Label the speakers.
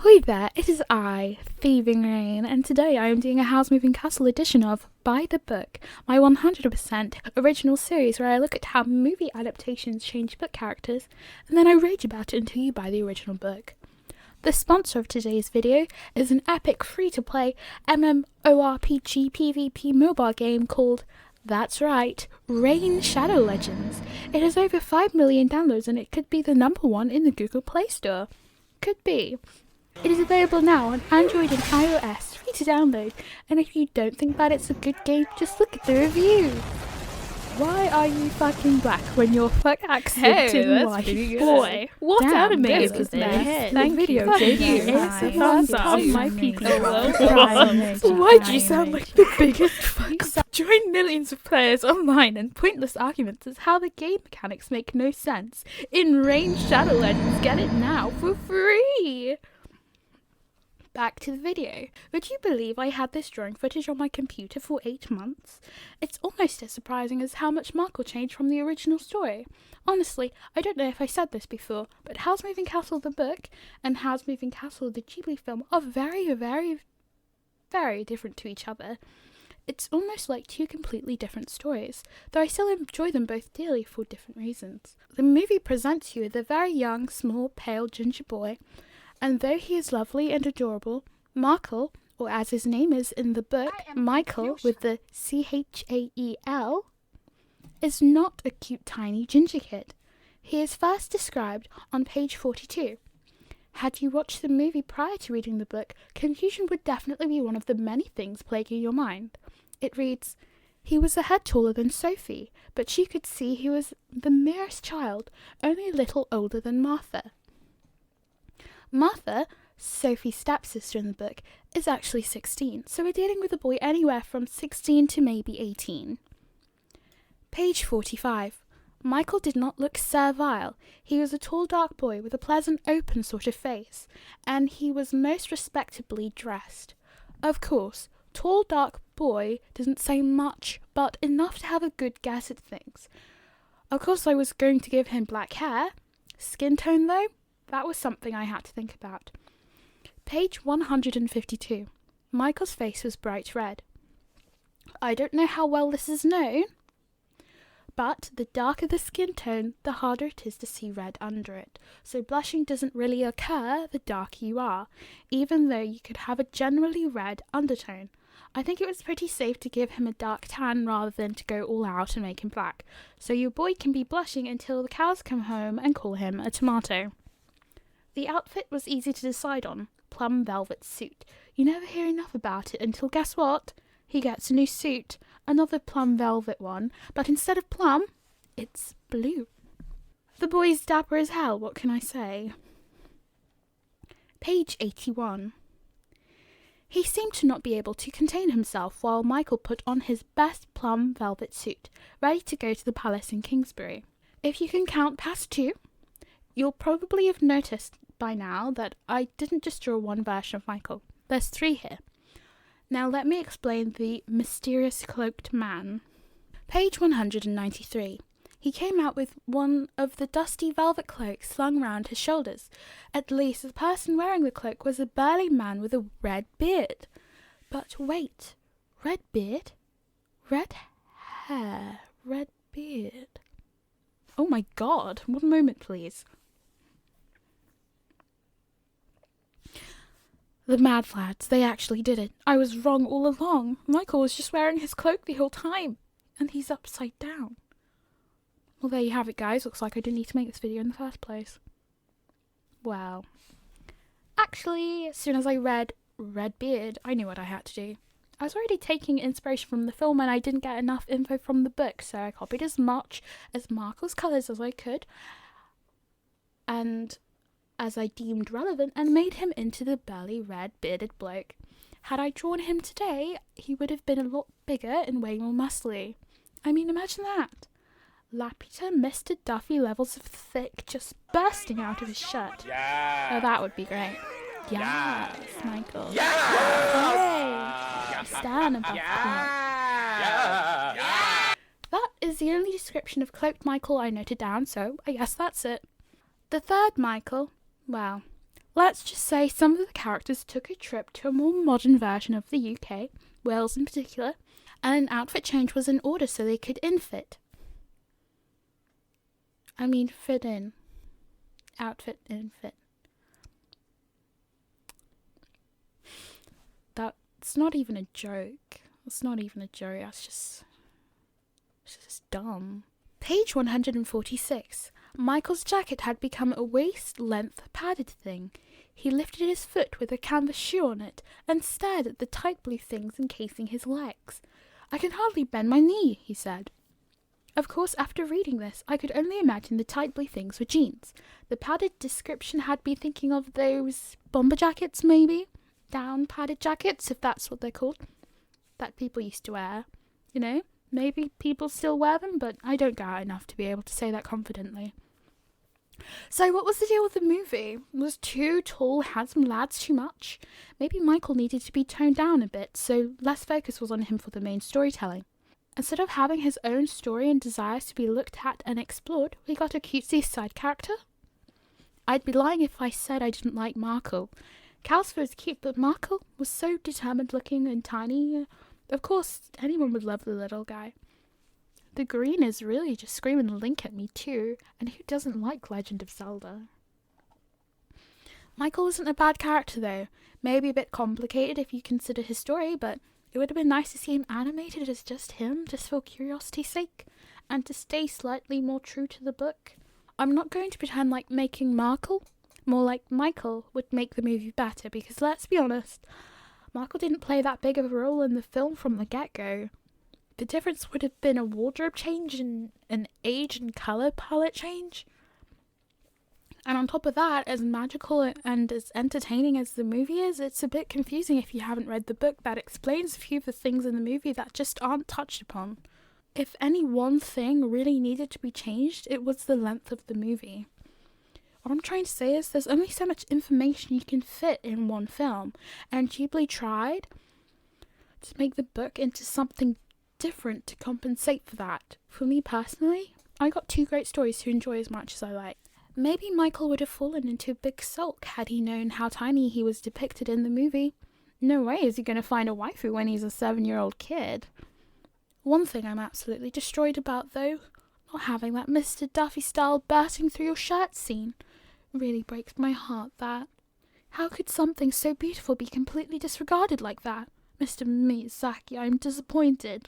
Speaker 1: Ahoy there, it is I, Thieving Rain, and today I am doing a House Moving Castle edition of By the Book, my 100% original series where I look at how movie adaptations change book characters, and then I rage about it until you buy the original book. The sponsor of today's video is an epic free-to-play MMORPG PvP mobile game called, that's right, Rain Shadow Legends. It has over 5 million downloads and it could be the #1 in the Google Play Store. Could be. It is available now on Android and iOS, free to download, and if you don't think that it's a good game, just look at the reviews. Why are you fucking black when you're fuck accented white? Boy, what anime is this? The video gave you a thumbs up. My people. Why do you sound like the biggest fuck? Join millions of players online and pointless arguments as how the game mechanics make no sense. In Rain Shadow Legends, get it now for free! Back to the video. Would you believe I had this drawing footage on my computer for 8 months? It's almost as surprising as how much Markl changed from the original story. Honestly, I don't know if I said this before, but House Moving Castle the book and House Moving Castle the Ghibli film are very, very, very different to each other. It's almost like two completely different stories, though I still enjoy them both dearly for different reasons. The movie presents you with a very young, small, pale ginger boy, and though he is lovely and adorable, Markl, or as his name is in the book, Michael with the C-H-A-E-L, is not a cute tiny ginger kid. He is first described on page 42. Had you watched the movie prior to reading the book, confusion would definitely be one of the many things plaguing your mind. It reads, he was a head taller than Sophie, but she could see he was the merest child, only a little older than Martha. Martha, Sophie's stepsister in the book, is actually 16, so we're dealing with a boy anywhere from 16 to maybe 18. Page 45. Michael did not look servile. He was a tall, dark boy with a pleasant, open sort of face, and he was most respectably dressed. Of course, tall, dark boy doesn't say much, but enough to have a good guess at things. Of course, I was going to give him black hair. Skin tone, though? That was something I had to think about. Page 152. Michael's face was bright red. I don't know how well this is known, but the darker the skin tone, the harder it is to see red under it. So blushing doesn't really occur the darker you are, even though you could have a generally red undertone. I think it was pretty safe to give him a dark tan rather than to go all out and make him black. So your boy can be blushing until the cows come home and call him a tomato. The outfit was easy to decide on, plum velvet suit. You never hear enough about it until guess what? He gets a new suit, another plum velvet one, but instead of plum, it's blue. The boy's dapper as hell, what can I say? Page 81. He seemed to not be able to contain himself while Michael put on his best plum velvet suit, ready to go to the palace in Kingsbury. If you can count past 2, you'll probably have noticed by now that I didn't just draw one version of Michael. There's 3 here. Now let me explain the mysterious cloaked man. Page 193. He came out with one of the dusty velvet cloaks slung round his shoulders. At least the person wearing the cloak was a burly man with a red beard. But wait, red beard? Red hair, red beard. Oh my god, 1 moment please. The mad lads, they actually did it. I was wrong all along. Michael was just wearing his cloak the whole time. And he's upside down. Well, there you have it, guys. Looks like I didn't need to make this video in the first place. Well, actually, as soon as I read red beard, I knew what I had to do. I was already taking inspiration from the film and I didn't get enough info from the book, so I copied as much as Markl's colours as I could. And as I deemed relevant, and made him into the burly red bearded bloke. Had I drawn him today, he would have been a lot bigger and way more muscly. I mean, imagine that. Laputa Mr. Duffy levels of thick just bursting out of his shirt.
Speaker 2: Yeah.
Speaker 1: Oh, that would be great. Yes, Michael.
Speaker 2: Yeah.
Speaker 1: Hey, Stan above
Speaker 2: Yeah.
Speaker 1: That is the only description of cloaked Michael I noted down, so I guess that's it. The third Michael, well, Let's just say some of the characters took a trip to a more modern version of the UK, Wales in particular, and an outfit change was in order so they could fit in. Outfit in fit. That's not even a joke. That's not even a joke. It's just dumb. Page 146. Michael's jacket had become a waist-length padded thing. He lifted his foot with a canvas shoe on it and stared at the tight blue things encasing his legs. I can hardly bend my knee, he said. Of course, after reading this, I could only imagine the tight blue things were jeans. The padded description had me thinking of those bomber jackets, maybe? Down padded jackets, if that's what they're called. That people used to wear. You know? Maybe people still wear them, but I don't go out enough to be able to say that confidently. So what was the deal with the movie? Was two tall, handsome lads too much? Maybe Michael needed to be toned down a bit, so less focus was on him for the main storytelling. Instead of having his own story and desires to be looked at and explored, we got a cutesy side character? I'd be lying if I said I didn't like Markl. Calcifer is cute, but Markl was so determined looking and tiny. Of course, anyone would love the little guy. The green is really just screaming Link at me too, and who doesn't like Legend of Zelda? Michael isn't a bad character though. Maybe a bit complicated if you consider his story, but it would have been nice to see him animated as just him, just for curiosity's sake, and to stay slightly more true to the book. I'm not going to pretend like making Markl more like Michael would make the movie better, because let's be honest, Markl didn't play that big of a role in the film from the get-go. The difference would have been a wardrobe change and an age and colour palette change. And on top of that, as magical and as entertaining as the movie is, it's a bit confusing if you haven't read the book that explains a few of the things in the movie that just aren't touched upon. If any one thing really needed to be changed, it was the length of the movie. What I'm trying to say is there's only so much information you can fit in one film, and Ghibli tried to make the book into something different to compensate for that. For me personally, I got two great stories to enjoy as much as I like. Maybe Michael would have fallen into a big sulk had he known how tiny he was depicted in the movie. No way is he going to find a waifu when he's a 7-year-old kid. One thing I'm absolutely destroyed about though, not having that Mr. Duffy style bursting through your shirt scene. Really breaks my heart, that. How could something so beautiful be completely disregarded like that? Mr. Miyazaki, I'm disappointed.